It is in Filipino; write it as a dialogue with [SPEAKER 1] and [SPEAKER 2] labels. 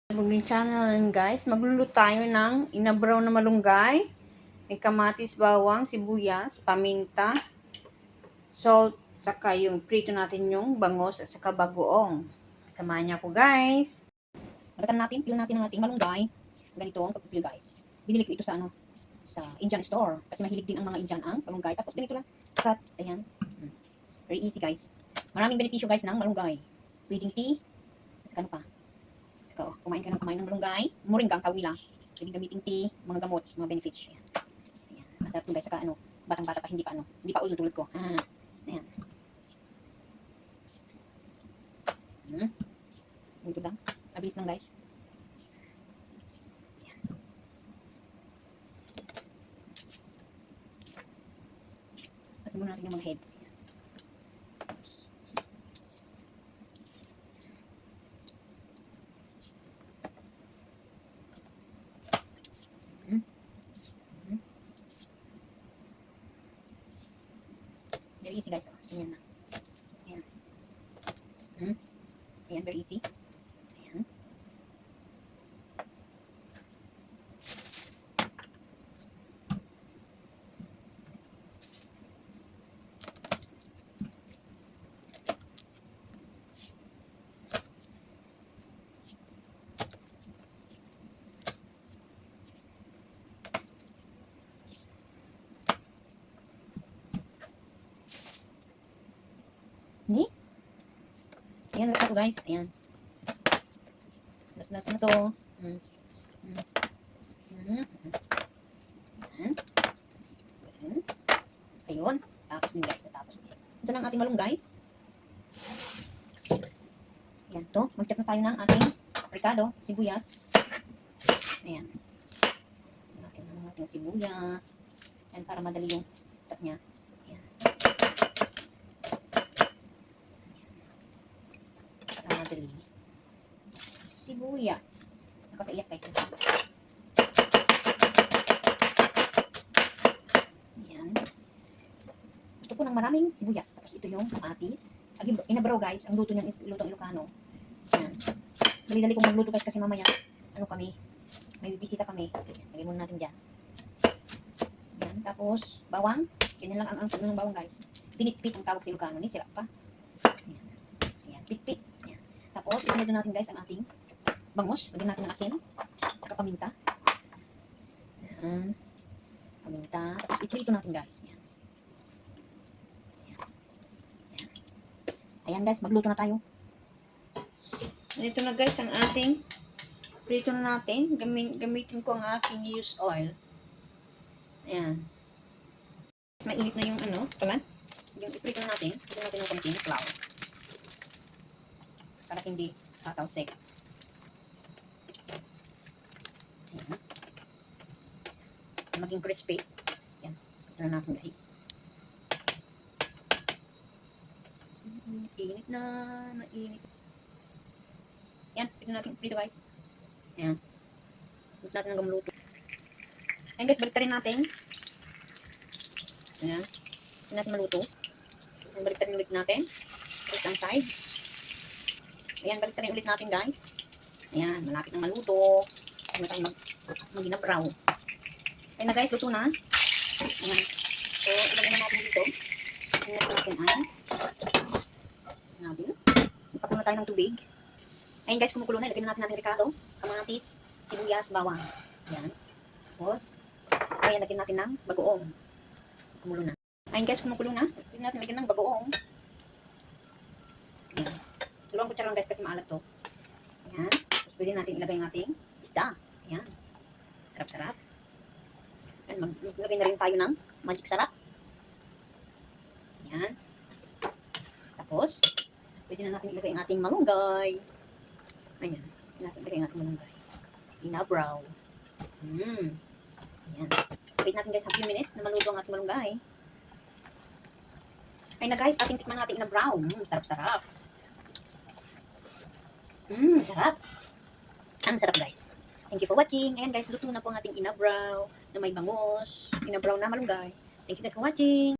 [SPEAKER 1] Buging channel guys, magluluto tayo ng inabraw na malunggay. May kamatis, bawang, sibuyas, paminta, salt, saka yung prito natin yung bangos at saka bagoong. Samahan niya po guys.
[SPEAKER 2] Nagatan natin, peel natin ang ating malunggay. Ganito ang pag-peel guys. Binili ko ito sa sa Indian store. Kasi mahilig din ang mga Indian ang malunggay. Tapos ganito lang, cut, ayan. Very easy guys. Maraming benepisyo guys ng malunggay. Pwedeng tea, saka ano pa. Kumain ka ng kumain ng malunggay, moringa ang tawag nila. Pwedeng gamitin tea, mga gamot, mga benefits. Ayan. Ayan. Masarap ito guys, saka batang-bata pa, hindi pa ulo tulad ko. Ayan. Ito lang. Mabilis lang guys. Ayan. Kasi muna natin yung mga head. Very easy guys. Ayan na. Ayan. Ayan, very easy. Ayan. Ni? Ayan, last na to guys. Ayan. Last na to. Ayan. Ayan. Ayun. Tapos din guys. Natapos din. Ito na ang ating malunggay. Ayan to. Mag-chop na tayo ng ating aprikado, sibuyas. Ayan. Natin ang ating sibuyas. Ayan, para madali yung start niya. Ayan. Madali. Sibuyas. Nakakaiyak guys. Ayan. Gusto ko ng maraming sibuyas. Tapos ito yung kamatis. Inabraw guys. Ang luto niyan is lutong Ilocano. Ayan. Dali-dali kong magluto guys kasi mamaya kami. May bibisita kami. Lagay muna natin dyan. Ayan. Tapos bawang. Ganyan lang ang ng bawang guys. Pinitpit ang tawag sa Ilocano. Ni sirap pa. Ayan. Ayan. Pitpit. Tapos, ilagay natin guys ang ating bangos. Lagyan natin ng asin. Saka paminta. Ayan. Paminta. Tapos, iprito natin guys. Ayan. Ayan. Ayan. Ayan guys, magluto na tayo.
[SPEAKER 1] Ito na guys ang ating prito na natin. Gamitin ko ang aking used oil. Ayan. Mainit na yung pala. Yung iprito natin. Ito natin ng konting flour. Para hindi tatalsik. Ayan. Maging crispy. Ayan. Ito na natin guys. Init na. Mainit. Ayan. Ito natin prito guys. Ayan. Ito natin hanggang maluto. Ayan guys. Balik rin natin. Ayan. Ito natin maluto. Ayan. Balik rin ulit natin. Balik ang side. Ayan, balik ulit natin guys. Ayan, malapit na maluto. Huwag na tayong mag-inabraw. Ayan na guys, luto na. Ayan. So, ilagay na natin dito. Ayan natin ay. Ipakulo na tayo ng tubig. Ayan guys, kumukulo na. Ilagay na natin ricado, kamatis, sibuyas, bawang. Ayan. Tapos, ayan, lagyan natin ng bagoong. Kumulo na. Ayan guys, kumukulo na. Lagyan natin ng bagoong. Ayan. Dalawang kutsara guys kasi maalat to. Ayan. Tapos pwede natin ilagay ang ating isda. Ayan. Sarap-sarap. Ayan. Maglagay na rin tayo ng magic sarap. Ayan. Tapos, pwede na natin ilagay ang ating malunggay. Ayan. Pwede natin ilagay ang ating malunggay. Inabraw. Ayan. Wait natin guys a few minutes na maluto ang ating malunggay. Ayun na guys, ating tikman natin inabraw. Sarap-sarap. Sarap. Ang sarap guys. Thank you for watching. Ayan guys, luto na po ang ating inabraw na may bangos. Inabraw na malunggay. Thank you guys for watching.